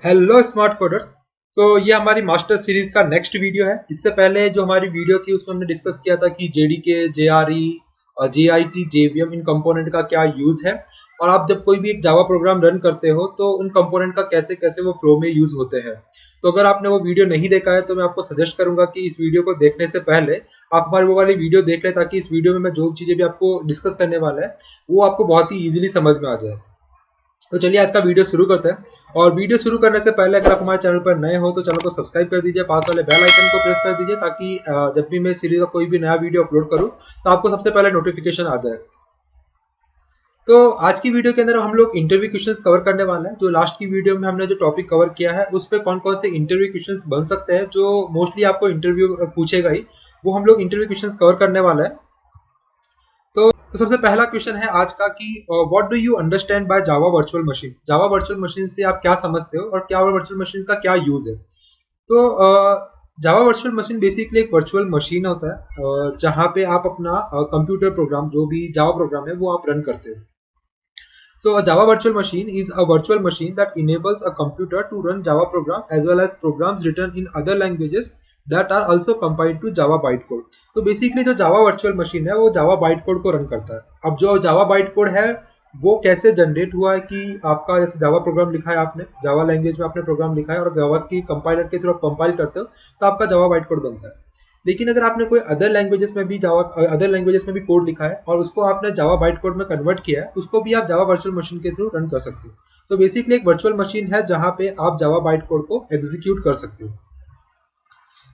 Hello smart coders. ये हमारी master series का नेक्स्ट वीडियो है। इससे पहले जो हमारी वीडियो थी उसमें हमने डिस्कस किया था कि जेडीके, जेआरई और जेआईटी, जेवीएम इन कंपोनेंट का क्या यूज है, और आप जब कोई भी एक जावा प्रोग्राम रन करते हो तो उन कंपोनेंट का कैसे कैसे वो फ्लो में यूज होते हैं। तो अगर आपने वो वीडियो नहीं देखा है तो मैं आपको सजेस्ट करूंगा कि इस वीडियो को देखने से पहले आप हमारी वो वाली वीडियो देख लें, ताकि इस वीडियो में मैं जो चीजें भी आपको डिस्कस करने वाला है वो आपको बहुत ही इजीली समझ में आ जाए। तो चलिए आज का वीडियो शुरू करते हैं। और वीडियो शुरू करने से पहले अगर आप हमारे चैनल पर नए हो तो चैनल को सब्सक्राइब कर दीजिए, पास वाले बेल आइकन को प्रेस कर दीजिए, ताकि जब भी मैं सीरीज का कोई भी नया वीडियो अपलोड करूं तो आपको सबसे पहले नोटिफिकेशन आ जाए। तो आज की वीडियो के अंदर हम लोग इंटरव्यू क्वेश्चंस कवर करने वाले हैं। जो लास्ट की वीडियो में हमने जो टॉपिक कवर किया है उस पर कौन कौन से इंटरव्यू क्वेश्चंस बन सकते हैं जो मोस्टली आपको इंटरव्यू पूछेगा ही, वो हम लोग इंटरव्यू क्वेश्चंस कवर करने वाला है। तो सबसे पहला क्वेश्चन है आज का कि what do you understand by Java virtual machine. Java virtual machine से आप क्या समझते हो और क्या वर्चुअल मशीन का क्या यूज है। तो जावा वर्चुअल मशीन बेसिकली एक वर्चुअल मशीन होता है जहाँ पे आप अपना कंप्यूटर प्रोग्राम, जो भी जावा प्रोग्राम है वो आप रन करते हो। So a Java virtual machine is a virtual machine that enables a computer to run Java program as well as programs written in other languages that are also compiled to Java bytecode. तो basically जो Java virtual machine है वो Java bytecode को run करता है। अब जो Java bytecode है वो कैसे जनरेट हुआ है कि आपका जैसे जावा प्रोग्राम लिखा है, आपने जावा लैंग्वेज में आपने प्रोग्राम लिखा है और जावा की कंपाइलर के थ्रू आप कंपाइल करते हो तो आपका जावा बाइट कोड बनता है। लेकिन अगर आपने कोई अदर लैंग्वेजेस में भी कोड लिखा है और उसको आपने जावा बाइट कोड में कन्वर्ट किया है, उसको भी आप जावा वर्चुअल मशीन के थ्रू रन कर सकते हो। तो बेसिकली एक वर्चुअल मशीन है जहां पे आप जावा बाइट कोड को एग्जीक्यूट कर सकते हो।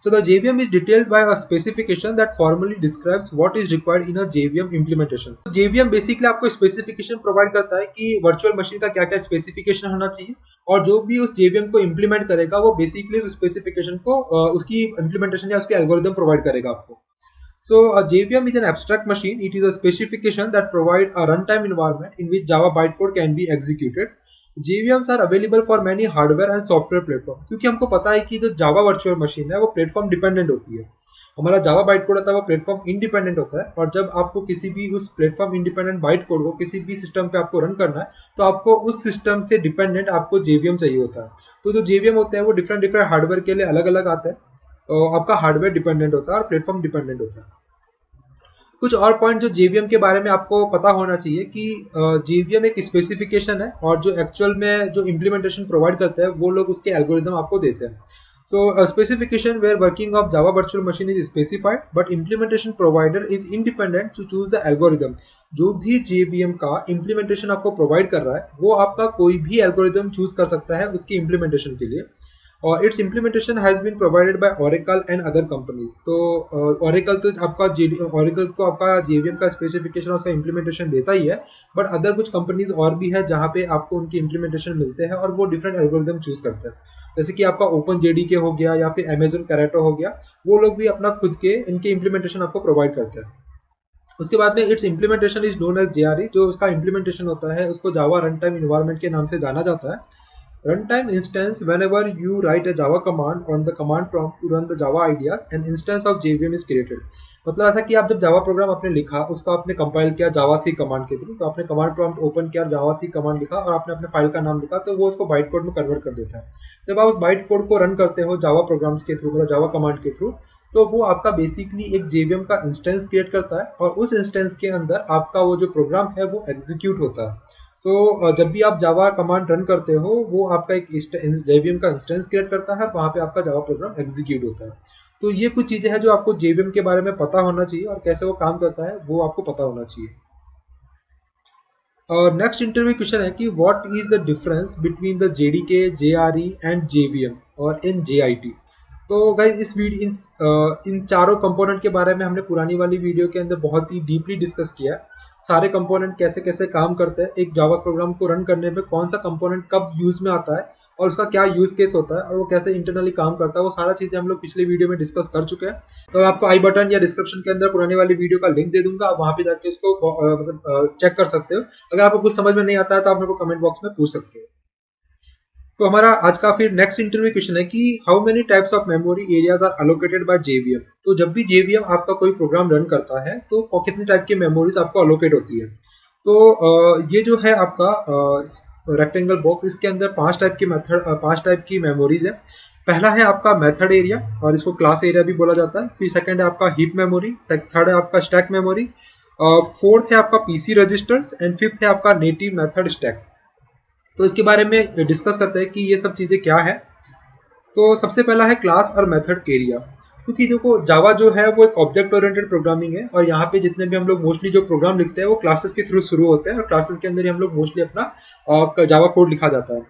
So the JVM is detailed by a specification that formally describes what is required in a JVM implementation. तो JVM बेसिकली आपको स्पेसिफिकेशन प्रोवाइड करता है कि वर्चुअल मशीन का क्या क्या स्पेसिफिकेशन होना चाहिए, और जो भी उस JVM को इम्प्लीमेंट करेगा वो बेसिकली उस स्पेसिफिकेशन को उसकी इम्प्लीमेंटेशन या उसके एल्गोरिदम प्रोवाइड करेगा आपको। So a JVM is an abstract machine. It is a specification that provide a runtime environment in which Java bytecode can be executed. JVMs are available for many hardware and software platform, क्योंकि हमको पता है कि जो जावा virtual machine है वो platform dependent होती है। हमारा जावा बाइट कोड होता है वो प्लेटफॉर्म इंडिपेंडेंट होता है, और जब आपको किसी भी उस प्लेटफॉर्म इंडिपेंडेंट बाइट कोड को किसी भी सिस्टम पे आपको रन करना है तो आपको उस सिस्टम से डिपेंडेंट आपको जेवीएम चाहिए होता है। तो जो जेवीएम होते हैं वो डिफरेंट डिफरेंट हार्डवेयर के लिए अलग अलग आता है, और आपका हार्डवेयर डिपेंडेंट होता है और प्लेटफॉर्म डिपेंडेंट होता है। कुछ और पॉइंट जो जेवीएम के बारे में आपको पता होना चाहिए कि जेवीएम एक स्पेसिफिकेशन है, और जो एक्चुअल में जो इम्प्लीमेंटेशन प्रोवाइड करते हैं वो लोग उसके एल्गोरिदम आपको देते हैं। So specification where working of Java virtual machine is specified but implementation provider is independent to choose the algorithm. जो भी जेवीएम का इम्प्लीमेंटेशन आपको प्रोवाइड कर रहा है वो आपका कोई भी एल्गोरिदम चूज कर सकता है उसकी इम्प्लीमेंटेशन के लिए, और its implementation has been provided by Oracle and other companies. तो ओरेकल तो आपका ओरेकल को आपका जेवीएम का स्पेसिफिकेशन और उसका इम्प्लीमेंटेशन देता ही है, बट अदर कुछ कंपनीज और भी है जहाँ पे आपको उनकी इम्प्लीमेंटेशन मिलते हैं और वो डिफरेंट एल्गोरिदम चूज करते हैं। जैसे कि आपका ओपन जेडीके हो गया या फिर अमेजन कैरेटो हो गया, वो लोग भी अपना खुद के इनके इम्प्लीमेंटेशन आपको प्रोवाइड करते हैं। उसके बाद में its implementation is known as JRE. जो उसका इम्प्लीमेंटेशन होता है उसको जावा रन टाइम इन्वायरमेंट के नाम से जाना जाता है। Runtime instance, whenever you write a Java command on the command prompt to run the Java ideas, an instance of JVM is created. मतलब ऐसा कि आप जब जावा प्रोग्राम आपने लिखा उसको आपने कंपाइल किया जावा सी कमांड के थ्रू, तो आपने कमांड प्रॉम्प्ट ओपन किया, जावा सी कमांड लिखा और आपने अपने फाइल का नाम लिखा, तो वो उसको बाइट कोड में कन्वर्ट कर देता है। जब आप उस बाइट कोड को रन करते हो जावा प्रोग्राम्स के थ्रू, मतलब जावा कमांड के थ्रू, तो वो आपका बेसिकली एक जेवीएम का इंस्टेंस क्रिएट करता है, और उस इंस्टेंस के अंदर आपका वो जो प्रोग्राम है वो एग्जीक्यूट होता है। तो जब भी आप जावा कमांड रन करते हो वो आपका एक जेवीएम का इंस्टेंस क्रिएट करता है, वहां पे आपका जावा प्रोग्राम एग्जीक्यूट होता है। तो ये कुछ चीजें हैं जो आपको जेवीएम के बारे में पता होना चाहिए, और कैसे वो काम करता है वो आपको पता होना चाहिए। और नेक्स्ट इंटरव्यू क्वेश्चन है कि what is the difference between the JDK, JRE and JVM और इन जेआईटी। तो गाइस इस वीडियो इन चारों कंपोनेंट के बारे में हमने पुरानी वाली वीडियो के अंदर बहुत ही डीपली डिस्कस किया है। सारे कंपोनेंट कैसे कैसे काम करते हैं, एक जावा प्रोग्राम को रन करने में कौन सा कंपोनेंट कब यूज में आता है और उसका क्या यूज केस होता है, और वो कैसे इंटरनली काम करता है, वो सारा चीजें हम लोग पिछले वीडियो में डिस्कस कर चुके हैं। तो आपको आई बटन या डिस्क्रिप्शन के अंदर पुरानी वाली वीडियो का लिंक दे दूंगा, आप वहां पे जाके उसको मतलब चेक कर सकते हो। अगर आपको कुछ समझ में नहीं आता है तो आप मेरे को कमेंट बॉक्स में पूछ सकते हो। तो हमारा आज का फिर नेक्स्ट इंटरव्यू क्वेश्चन है कि how many types of memory areas are allocated by JVM. तो जब भी जेवीएम आपका कोई प्रोग्राम रन करता है तो कितने टाइप की मेमोरीज आपको अलोकेट होती है। तो ये जो है आपका रेक्टेंगल बॉक्स, इसके अंदर 5 टाइप की मेमोरीज है। पहला है आपका मेथड एरिया और इसको क्लास एरिया भी बोला जाता है। फिर सेकंड है आपका हीप मेमोरी, थर्ड है आपका स्टैक मेमोरी, फोर्थ है आपका पीसी रजिस्टर्स एंड फिफ्थ है आपका नेटिव मेथड स्टैक। तो इसके बारे में डिस्कस करते हैं कि ये सब चीज़ें क्या है। तो सबसे पहला है क्लास और मेथड एरिया। क्योंकि देखो जावा जो है वो एक ऑब्जेक्ट ओरिएंटेड प्रोग्रामिंग है और यहाँ पे जितने भी हम लोग मोस्टली जो प्रोग्राम लिखते हैं वो क्लासेस के थ्रू शुरू होते हैं और क्लासेस के अंदर ही हम लोग मोस्टली अपना जावा कोड लिखा जाता है।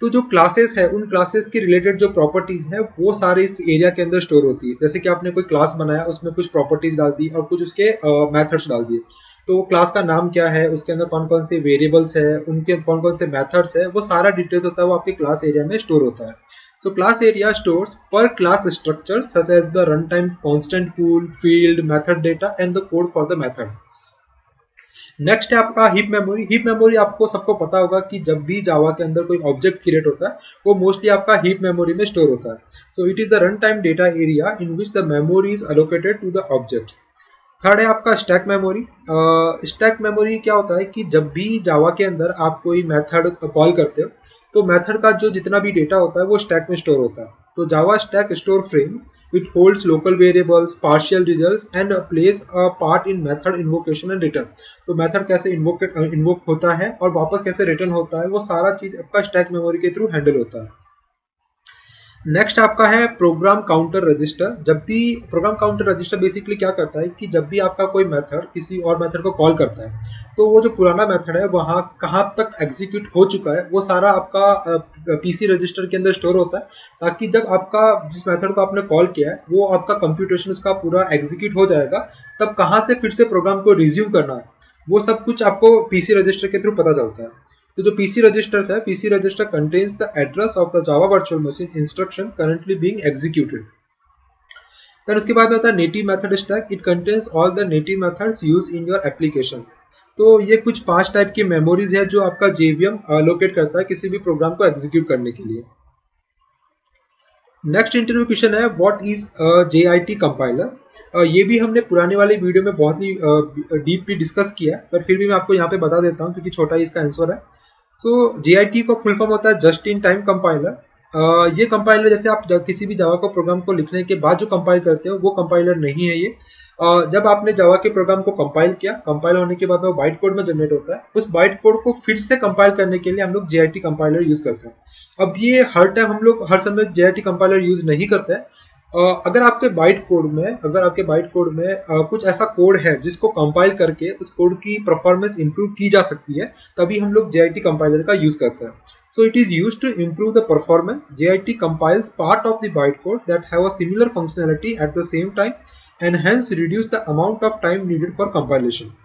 तो जो क्लासेस है उन क्लासेस के रिलेटेड जो प्रॉपर्टीज है वो सारे इस एरिया के अंदर स्टोर होती है। जैसे कि आपने कोई क्लास बनाया, उसमें कुछ प्रॉपर्टीज डाल दी और कुछ उसके मेथड्स डाल दिए, तो क्लास का नाम क्या है, उसके अंदर कौन कौन से वेरिएबल्स है, उनके कौन कौन से मेथड्स है, वो सारा डिटेल्स होता है वो आपके क्लास एरिया में स्टोर होता है। So class area stores per class structures such as the runtime constant pool, field, method data and the code for the methods. Next है आपका हीप मेमोरी। हीप मेमोरी आपको सबको पता होगा कि जब भी जावा के अंदर कोई ऑब्जेक्ट क्रिएट होता है वो मोस्टली आपका हीप मेमोरी में स्टोर होता है। So it is the run time data area in which the memory is allocated to the objects. Third है आपका स्टैक मेमोरी। स्टैक मेमोरी क्या होता है कि जब भी जावा के अंदर आप कोई मेथड कॉल करते हो तो मेथड का जो जितना भी डेटा होता है वो स्टैक में स्टोर होता है। तो Java stack store frames which holds local variables, partial results and plays a part in method invocation and return। तो मेथड कैसे इन्वोक होता है और वापस कैसे रिटर्न होता है वो सारा चीज आपका स्टैक मेमोरी के थ्रू हैंडल होता है। नेक्स्ट आपका है प्रोग्राम काउंटर रजिस्टर। जब भी प्रोग्राम काउंटर रजिस्टर बेसिकली क्या करता है कि जब भी आपका कोई मेथड किसी और मेथड को कॉल करता है तो वो जो पुराना मेथड है वहाँ कहाँ तक एग्जीक्यूट हो चुका है वो सारा आपका पीसी रजिस्टर के अंदर स्टोर होता है, ताकि जब आपका जिस मेथड को आपने कॉल किया है वो आपका कंप्यूटेशन उसका पूरा एग्जीक्यूट हो जाएगा, तब कहाँ से फिर से प्रोग्राम को रिज्यूम करना है वो सब कुछ आपको पीसी रजिस्टर के थ्रू पता चलता है। तो जो पीसी रजिस्टर्स है, PC register contains the address of the Java virtual machine instruction currently being executed. फिर उसके बाद में होता है native method stack. It contains all the native methods use in your application. तो ये कुछ 5 टाइप की मेमोरीज है जो आपका जेवीएम लोकेट करता है किसी भी प्रोग्राम को एग्जीक्यूट करने के लिए। नेक्स्ट इंटरव्यू क्वेश्चन है व्हाट इज JIT कंपाइलर। ये भी हमने पुराने वाले वीडियो में बहुत ही डीपली डिस्कस किया है, पर फिर भी मैं आपको यहाँ पे बता देता हूँ क्योंकि छोटा ही इसका आंसर है। सो JIT का फुल फॉर्म होता है जस्ट इन टाइम कंपाइलर। ये कंपाइलर जैसे आप किसी भी जावा को प्रोग्राम को लिखने के बाद जो कंपाइल करते हो वो कंपाइलर नहीं है ये। जब आपने जावा के प्रोग्राम को कंपाइल किया, कंपाइल होने के बाद वो बाइट कोड में जनरेट होता है, उस बाइट कोड को फिर से कंपाइल करने के लिए हम लोग JIT कंपाइलर यूज करते हैं। अब ये हर टाइम हम लोग हर समय JIT कंपाइलर यूज नहीं करते हैं। अगर आपके बाइट कोड में कुछ ऐसा कोड है जिसको कंपाइल करके उस कोड की परफॉर्मेंस इंप्रूव की जा सकती है, तभी हम लोग JIT कंपाइलर का यूज करते हैं। So it is used to improve the performance. JIT compiles part of the bytecode that have a similar functionality at the same time and hence reduce the amount of time needed for compilation.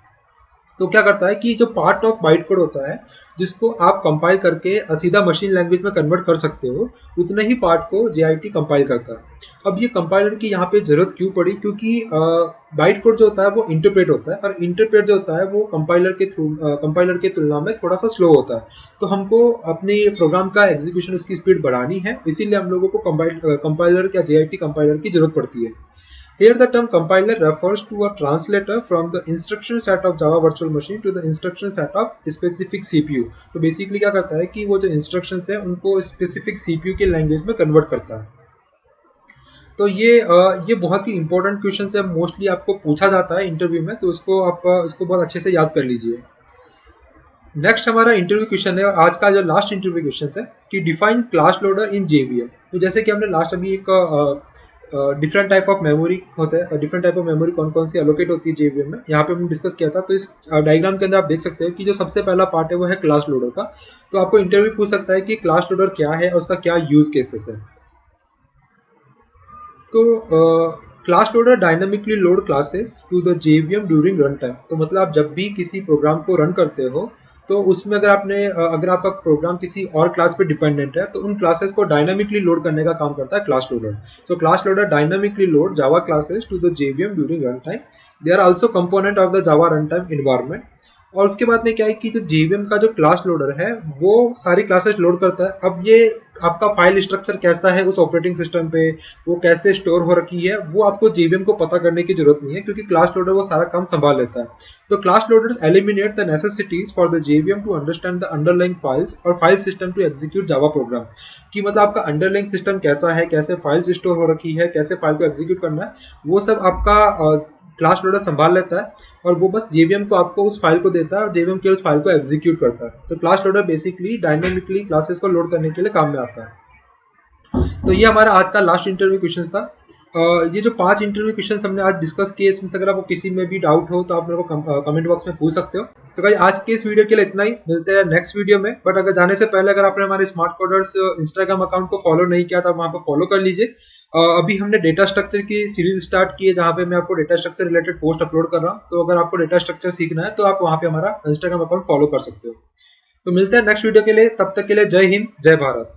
तो क्या करता है कि जो part of byte code होता है जिसको आप कंपाइल करके सीधा मशीन लैंग्वेज में कन्वर्ट कर सकते हो, उतने ही पार्ट को JIT कंपाइल करता है। अब ये कंपाइलर की यहाँ पे जरूरत क्यों पड़ी, क्योंकि बाइट कोड जो होता है वो इंटरप्रेट होता है और इंटरप्रेट जो होता है वो कंपाइलर के तुलना में थोड़ा सा स्लो होता है। तो हमको अपने प्रोग्राम का एग्जीक्यूशन उसकी स्पीड बढ़ानी है, इसीलिए हम लोगों को कंपाइलर या JIT कंपाइलर की जरूरत पड़ती है। Here the term compiler refers to a translator from the instruction set of Java virtual machine to the instruction set of specific CPU। तो बेसिकली क्या करता है कि वो जो इंस्ट्रक्शंस है उनको स्पेसिफिक CPU के लैंग्वेज में कन्वर्ट करता है। तो ये बहुत ही इंपॉर्टेंट क्वेश्चन है, मोस्टली आपको पूछा जाता है इंटरव्यू में, तो इसको बहुत अच्छे से याद कर लीजिए। नेक्स्ट हमारा इंटरव्यू क्वेश्चन है और आज का जो लास्ट इंटरव्यू क्वेश्चन है कि डिफाइन क्लास लोडर इन JVM। तो जैसे कि हमने लास्ट अभी एक डिफरेंट टाइप ऑफ मेमोरी होता है, डिफरेंट टाइप ऑफ मेमोरी कौन कौन सी एलोकेट होती है JVM में, यहाँ पे हमने डिस्कस किया था। तो इस डायग्राम के अंदर आप देख सकते हो कि जो सबसे पहला पार्ट है वो है क्लास लोडर का। तो आपको इंटरव्यू पूछ सकता है कि क्लास लोडर क्या है और उसका क्या यूज केसेस है। तो class loader dynamically load classes to the JVM during run time. तो मतलब आप जब भी किसी प्रोग्राम को रन करते हो तो उसमें अगर आपका प्रोग्राम किसी और क्लास पे डिपेंडेंट है तो उन क्लासेस को डायनामिकली लोड करने का काम करता है class loader. So class loader dynamically load Java classes to the JVM during run time. They are also component of the Java run time environment. और उसके बाद में क्या है कि जो JVM का जो क्लास लोडर है वो सारी क्लासेस लोड करता है। अब ये आपका फाइल स्ट्रक्चर कैसा है उस ऑपरेटिंग सिस्टम पे, वो कैसे स्टोर हो रखी है, वो आपको JVM को पता करने की जरूरत नहीं है, क्योंकि क्लास लोडर वो सारा काम संभाल लेता है। तो class loaders eliminate the necessities for the JVM to understand the underlying files और file system to execute Java program. कि मतलब आपका अंडरलाइंग सिस्टम कैसा है, कैसे फाइल्स स्टोर हो रखी है, कैसे फाइल को एग्जीक्यूट करना है, वो सब आपका क्लास लोडर संभाल लेता है। और वो बस JVM को आपको उस फाइल को देता है और JVM के उस फाइल को एग्जीक्यूट करता है। तो class loader basically dynamically classes को लोड करने के लिए काम में आता है। तो ये हमारा आज का लास्ट इंटरव्यू क्वेश्चन था। ये जो 5 इंटरव्यू क्वेश्चन हमने आज डिस्कस किए, इसमें से अगर आपको किसी में भी डाउट हो तो आप मेरे को कमेंट बॉक्स में पूछ सकते हो। तो भाई आज के इस वीडियो के लिए इतना ही, मिलते हैं नेक्स्ट वीडियो में। बट अगर जाने से पहले अगर आपने हमारे स्मार्ट कोडर्स इंस्टाग्राम अकाउंट को फॉलो नहीं किया तो आप वहाँ पर फॉलो कर लीजिए। अभी हमने डेटा स्ट्रक्चर की सीरीज स्टार्ट की है, जहाँ पे मैं आपको data structure related post upload कर रहा हूँ। तो अगर आपको डेटा स्ट्रक्चर सीखना है तो आप वहाँ पे हमारा इंस्टाग्राम अकाउंट फॉलो कर सकते हो। तो मिलते हैं नेक्स्ट वीडियो के लिए, तब तक के लिए जय हिंद, जय भारत।